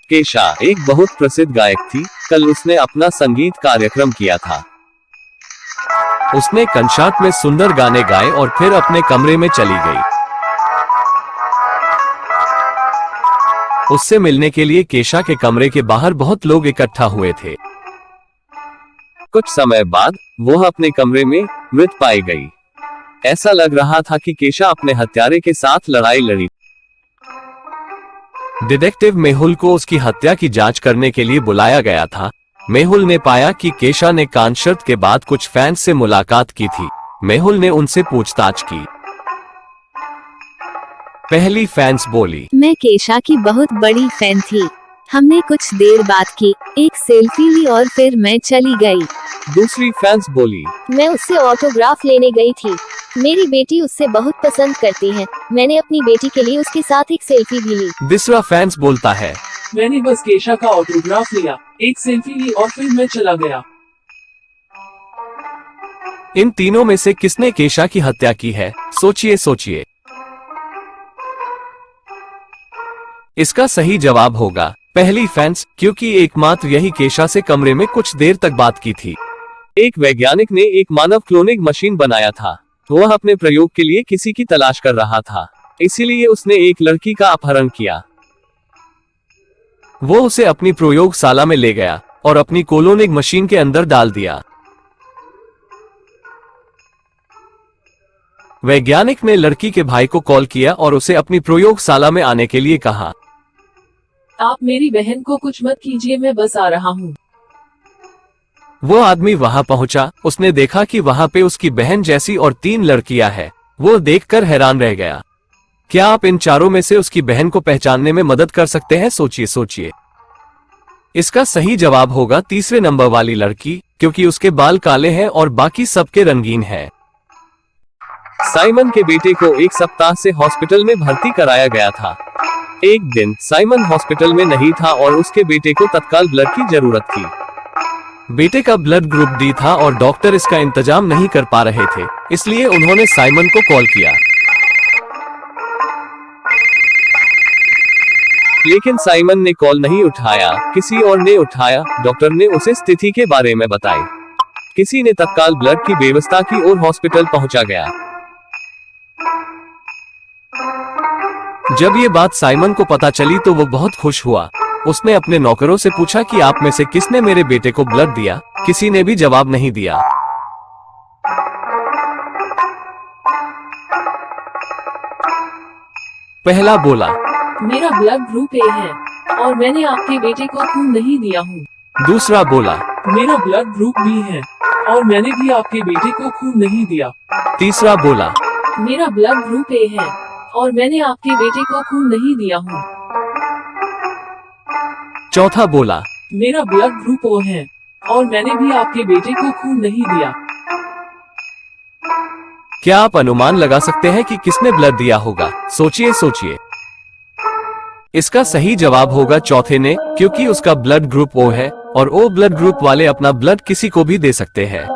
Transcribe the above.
केशा एक बहुत प्रसिद्ध गायक थी। कल उसने अपना संगीत कार्यक्रम किया था। उसने कंसर्ट में सुंदर गाने गाए और फिर अपने कमरे में चली गई। उससे मिलने के लिए केशा के कमरे के बाहर बहुत लोग इकट्ठा हुए थे। कुछ समय बाद वह अपने कमरे में मृत पाई गई। ऐसा लग रहा था कि केशा अपने हत्यारे के साथ लड़ाई लड़ी। डिटेक्टिव मेहुल को उसकी हत्या की जांच करने के लिए बुलाया गया था। मेहुल ने पाया कि केशा ने कंसर्ट के बाद कुछ फैंस से मुलाकात की थी। मेहुल ने उनसे पूछताछ की। पहली फैंस बोली, मैं केशा की बहुत बड़ी फैन थी। हमने कुछ देर बात की, एक सेल्फी ली और फिर मैं चली गई। दूसरी फैंस बोली, मैं उससे ऑटोग्राफ लेने गई थी। मेरी बेटी उससे बहुत पसंद करती है। मैंने अपनी बेटी के लिए उसके साथ एक सेल्फी भी ली। तीसरा फैंस बोलता है, मैंने बस केशा का ऑटोग्राफ लिया, एक सेल्फी ली और फिर मैं चला गया। इन तीनों में से किसने केशा की हत्या की है? सोचिए सोचिए। इसका सही जवाब होगा पहली फैंस, क्योंकि एकमात्र यही केशा से कमरे में कुछ देर तक बात की थी। एक वैज्ञानिक ने एक मानव क्लोनिंग मशीन बनाया था। वह अपने प्रयोग के लिए किसी की तलाश कर रहा था, इसीलिए उसने एक लड़की का अपहरण किया। वो उसे अपनी प्रयोगशाला में ले गया और अपनी क्लोनिंग मशीन के अंदर डाल दिया। वैज्ञानिक ने लड़की के भाई को कॉल किया और उसे अपनी प्रयोगशाला में आने के लिए कहा। आप मेरी बहन को कुछ मत कीजिए, मैं बस आ रहा हूँ। वो आदमी वहां पहुंचा। उसने देखा कि वहां पे उसकी बहन जैसी और 3 लड़कियां हैं। वो देखकर हैरान रह गया। क्या आप इन चारों में से उसकी बहन को पहचानने में मदद कर सकते हैं? सोचिए सोचिए। इसका सही जवाब होगा तीसरे नंबर वाली लड़की, क्योंकि उसके बाल काले हैं और बाकी सबके रंगीन हैं। साइमन के बेटे को 1 सप्ताह से हॉस्पिटल में भर्ती कराया गया था। एक दिन साइमन हॉस्पिटल में नहीं था और उसके बेटे को तत्काल ब्लड की जरूरत थी। बेटे का ब्लड ग्रुप डी था और डॉक्टर इसका इंतजाम नहीं कर पा रहे थे, इसलिए उन्होंने साइमन को कॉल किया। लेकिन साइमन ने कॉल नहीं उठाया, किसी और ने उठाया। डॉक्टर ने उसे स्थिति के बारे में बताई। किसी ने तत्काल ब्लड की व्यवस्था की और हॉस्पिटल पहुंचा गया। जब ये बात साइमन को पता चली तो वो बहुत खुश हुआ। उसने अपने नौकरों से पूछा कि आप में से किसने मेरे बेटे को ब्लड दिया? किसी ने भी जवाब नहीं दिया। पहला बोला, मेरा ब्लड ग्रुप ए है और मैंने आपके बेटे को खून नहीं दिया हूँ। दूसरा बोला, मेरा ब्लड ग्रुप बी है और मैंने भी आपके बेटे को खून नहीं दिया। तीसरा बोला, मेरा ब्लड ग्रुप ए है और मैंने आपके बेटे को खून नहीं दिया हूँ। चौथा बोला, मेरा ब्लड ग्रुप ओ है और मैंने भी आपके बेटे को खून नहीं दिया। क्या आप अनुमान लगा सकते हैं कि किसने ब्लड दिया होगा? सोचिए सोचिए। इसका सही जवाब होगा चौथे ने, क्योंकि उसका ब्लड ग्रुप ओ है और ओ ब्लड ग्रुप वाले अपना ब्लड किसी को भी दे सकते हैं।